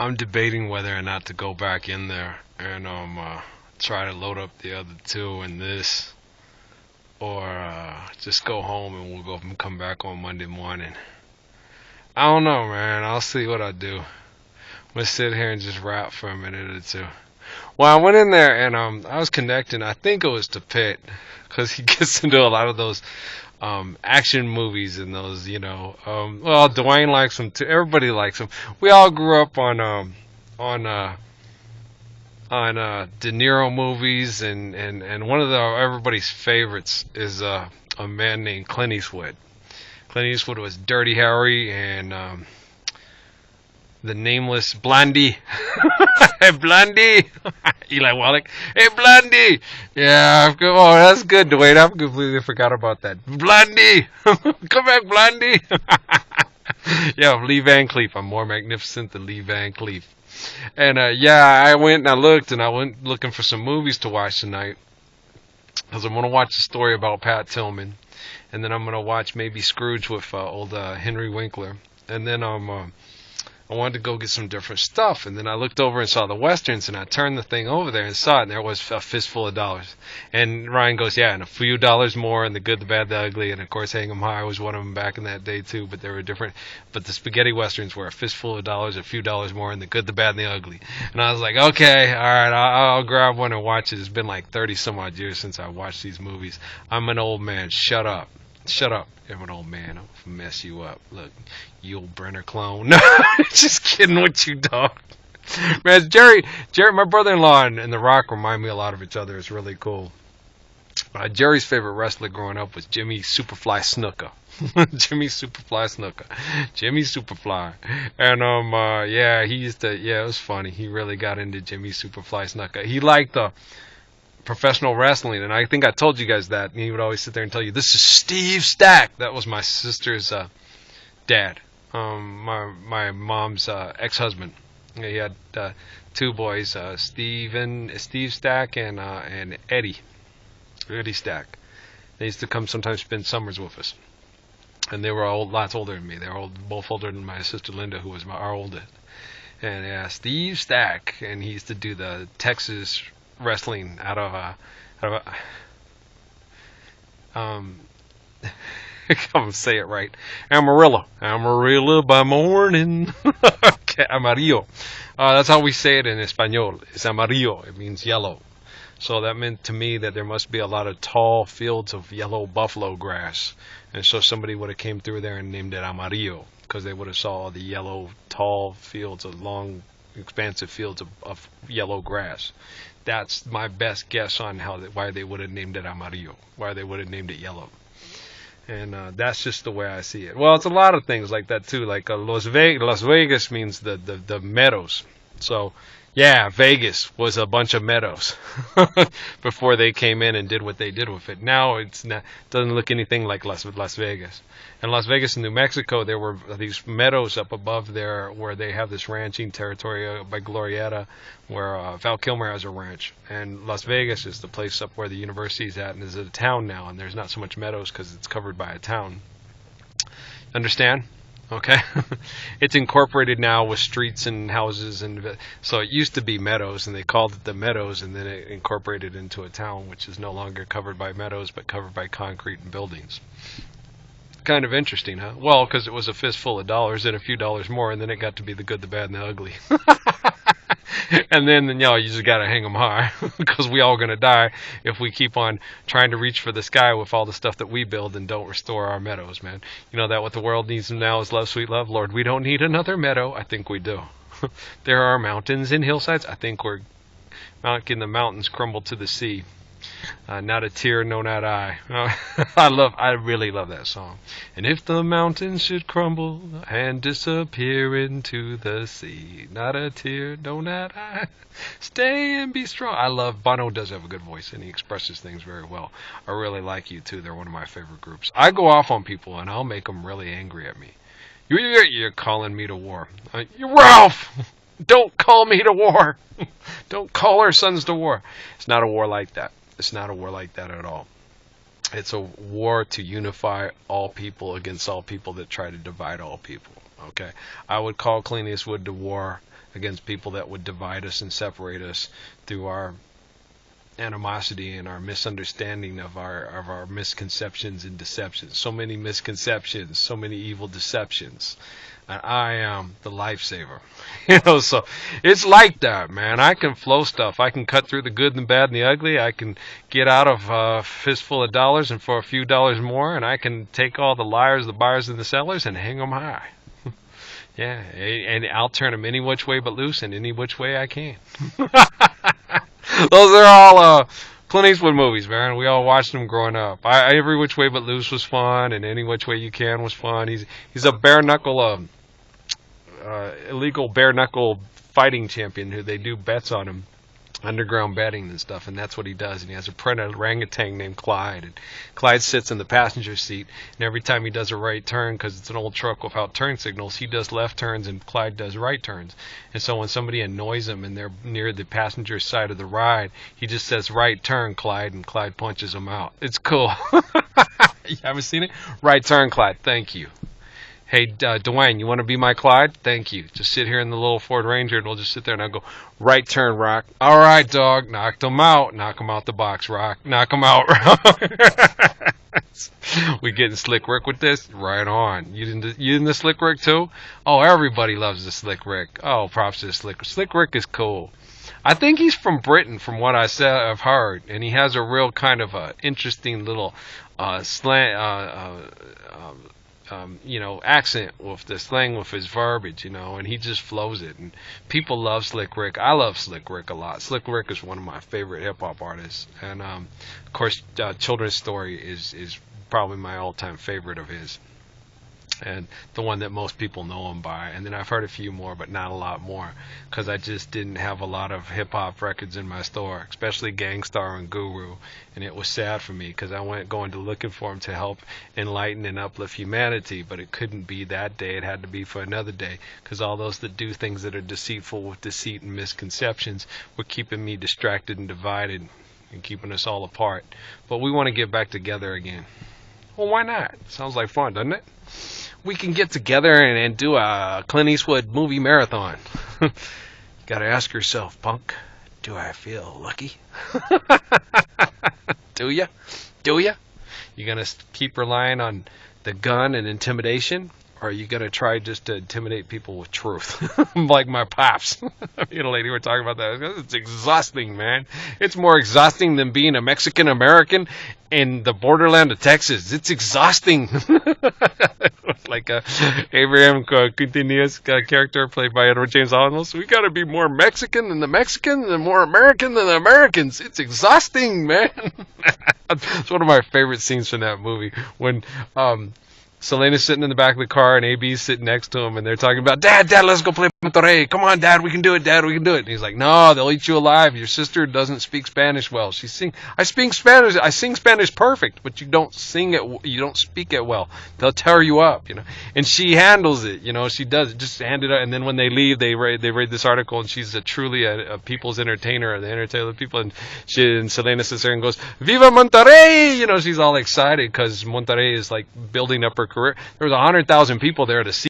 I'm debating whether or not to go back in there and try to load up the other two in this, or just go home and we'll go and come back on Monday morning. I don't know, man. I'll see what I do. I'm gonna sit here and just rap for a minute or two. Well, I went in there and I was connecting. I think it was to Pitt because he gets into a lot of those action movies and those, well, Dwayne likes them too. Everybody likes them. We all grew up on De Niro movies, and one of everybody's favorites is a man named Clint Eastwood. Clint Eastwood was Dirty Harry and the nameless Blondie. Hey, Blondie. Eli Wallach. Hey, Blondie. Yeah, oh, that's good, Dwayne. I completely forgot about that. Blondie. Come back, Blondie. Yeah, Lee Van Cleef. I'm more magnificent than Lee Van Cleef. And yeah, I went and I looked, and I went looking for some movies to watch tonight. Because I'm going to watch a story about Pat Tillman. And then I'm going to watch maybe Scrooge with old Henry Winkler. And then I wanted to go get some different stuff, and then I looked over and saw the Westerns, and I turned the thing over there and saw it, and there was a fistful of dollars. And Ryan goes, yeah, and a few dollars more, and The Good, the Bad, the Ugly, and of course Hang 'em High was one of them back in that day too, but they were different. But the spaghetti Westerns were a fistful of dollars, a few dollars more, and The Good, the Bad, and the Ugly. And I was like, okay, all right, I'll grab one and watch it. It's been like 30 some odd years since I watched these movies. I'm an old man. Shut up. Shut up. I'm an old man. I'll mess you up. Look, you old Brenner clone. No, just kidding with you, dog. Man, Jerry, my brother-in-law and The Rock remind me a lot of each other. It's really cool. Jerry's favorite wrestler growing up was Jimmy Superfly Snuka. Jimmy Superfly Snuka. Jimmy Superfly. And yeah, he used to, yeah, it was funny. He really got into Jimmy Superfly Snuka. He liked the professional wrestling, and I think I told you guys that, and he would always sit there and tell you, this is Steve Stack. That was my sister's dad, my mom's ex-husband. He had two boys, Steve Stack and Eddie Stack. They used to come sometimes spend summers with us, and they were lots older than me. They were both older than my sister Linda, who was our oldest. And yeah, Steve Stack, and he used to do the Texas wrestling out of come say it right, Amarillo by morning. Okay, Amarillo. That's how we say it in Espanol. It's amarillo. It means yellow. So that meant to me that there must be a lot of tall fields of yellow buffalo grass, and so somebody would have came through there and named it Amarillo because they would have saw the yellow tall fields of long expansive fields of yellow grass. That's my best guess on why they would have named it Amarillo, why they would have named it yellow. And that's just the way I see it. Well, it's a lot of things like that too. Like Las Vegas means the meadows. So yeah, Vegas was a bunch of meadows before they came in and did what they did with it. Now doesn't look anything like Las Vegas. In Las Vegas and New Mexico, there were these meadows up above there where they have this ranching territory by Glorieta, where Val Kilmer has a ranch. And Las Vegas is the place up where the university's at, and is a town now, and there's not so much meadows because it's covered by a town. Understand? Okay, it's incorporated now with streets and houses, and so it used to be meadows, and they called it the Meadows, and then it incorporated into a town, which is no longer covered by meadows, but covered by concrete and buildings. Kind of interesting, huh? Well, because it was a fistful of dollars and a few dollars more, and then it got to be the good, the bad, and the ugly. And then you just got to hang them high because we all going to die if we keep on trying to reach for the sky with all the stuff that we build and don't restore our meadows, man. You know that what the world needs now is love, sweet love. Lord, we don't need another meadow. I think we do. There are mountains and hillsides. I think we're making the mountains crumble to the sea. Not a tear, no, not I. I really love that song. And if the mountains should crumble and disappear into the sea, not a tear, no, not I. Stay and be strong. I love Bono. Does have a good voice, and he expresses things very well. I really like U2. They're one of my favorite groups. I go off on people, and I'll make them really angry at me. You're calling me to war. You're Ralph. Don't call me to war. Don't call our sons to war. It's not a war like that. It's not a war like that at all. It's a war to unify all people against all people that try to divide all people. Okay, I would call Clint Eastwood to war against people that would divide us and separate us through our animosity and our misunderstanding of our misconceptions and deceptions. So many misconceptions, so many evil deceptions. And I am the lifesaver. So it's like that, man. I can flow stuff. I can cut through the good and the bad and the ugly. I can get out of a fistful of dollars and for a few dollars more, and I can take all the liars, the buyers, and the sellers and hang them high. Yeah, and I'll turn them any which way but loose and any which way I can. Those are all Clint Eastwood movies, man. We all watched them growing up. Every Which Way But Loose was fun, and Any Which Way You Can was fun. He's a bare knuckle, illegal bare knuckle fighting champion who they do bets on him, underground betting and stuff, and that's what he does. And he has a pet orangutan named Clyde, and Clyde sits in the passenger seat, and every time he does a right turn, because it's an old truck without turn signals, he does left turns and Clyde does right turns. And so when somebody annoys him and they're near the passenger side of the ride, he just says, "Right turn, Clyde," and Clyde punches him out. It's cool. You haven't seen it? Right turn, Clyde. Thank you. Hey, Dwayne, you want to be my Clyde? Thank you. Just sit here in the little Ford Ranger, and we'll just sit there, and I'll go, "Right turn, Rock." "All right, dog." Knocked him out. Knock him out the box, Rock. Knock him out. We getting Slick Rick with this? Right on. You in the Slick Rick, too? Oh, everybody loves the Slick Rick. Oh, props to the Slick Rick. Slick Rick is cool. I think he's from Britain, from what I've heard, and he has a real kind of a interesting little slang, accent with the slang with his verbiage, and he just flows it. And people love Slick Rick. I love Slick Rick a lot. Slick Rick is one of my favorite hip hop artists, and of course, Children's Story is probably my all-time favorite of his, and the one that most people know him by. And then I've heard a few more, but not a lot more, because I just didn't have a lot of hip-hop records in my store, especially Gang Starr and Guru, and it was sad for me, because I went going to looking for them to help enlighten and uplift humanity, but it couldn't be that day. It had to be for another day, because all those that do things that are deceitful with deceit and misconceptions were keeping me distracted and divided and keeping us all apart. But we want to get back together again. Well, why not? Sounds like fun, doesn't it? We can get together and do a Clint Eastwood movie marathon. Gotta ask yourself, punk, do I feel lucky? Do ya? Do ya? You gonna keep relying on the gun and intimidation? Or are you going to try just to intimidate people with truth? Like my pops. Me and a lady were talking about that. It's exhausting, man. It's more exhausting than being a Mexican-American in the borderland of Texas. It's exhausting. Like Abraham Quintanillas character played by Edward James Olmos. We got to be more Mexican than the Mexicans and more American than the Americans. It's exhausting, man. It's one of my favorite scenes from that movie when Selena's sitting in the back of the car and AB's sitting next to him, and they're talking about, Dad, let's go play Monterrey. Come on, Dad, we can do it, Dad, we can do it. And he's like, "No, they'll eat you alive. Your sister doesn't speak Spanish well. I sing Spanish perfect, but you don't sing it, you don't speak it well. They'll tear you up, And she handles it, she does it, just hand it up. And then when they leave, they read this article, and she's truly a people's entertainer, the entertainer of the people. And Selena sits there and goes, "Viva Monterrey!" She's all excited because Monterrey is like building up her career. There was 100,000 people there to see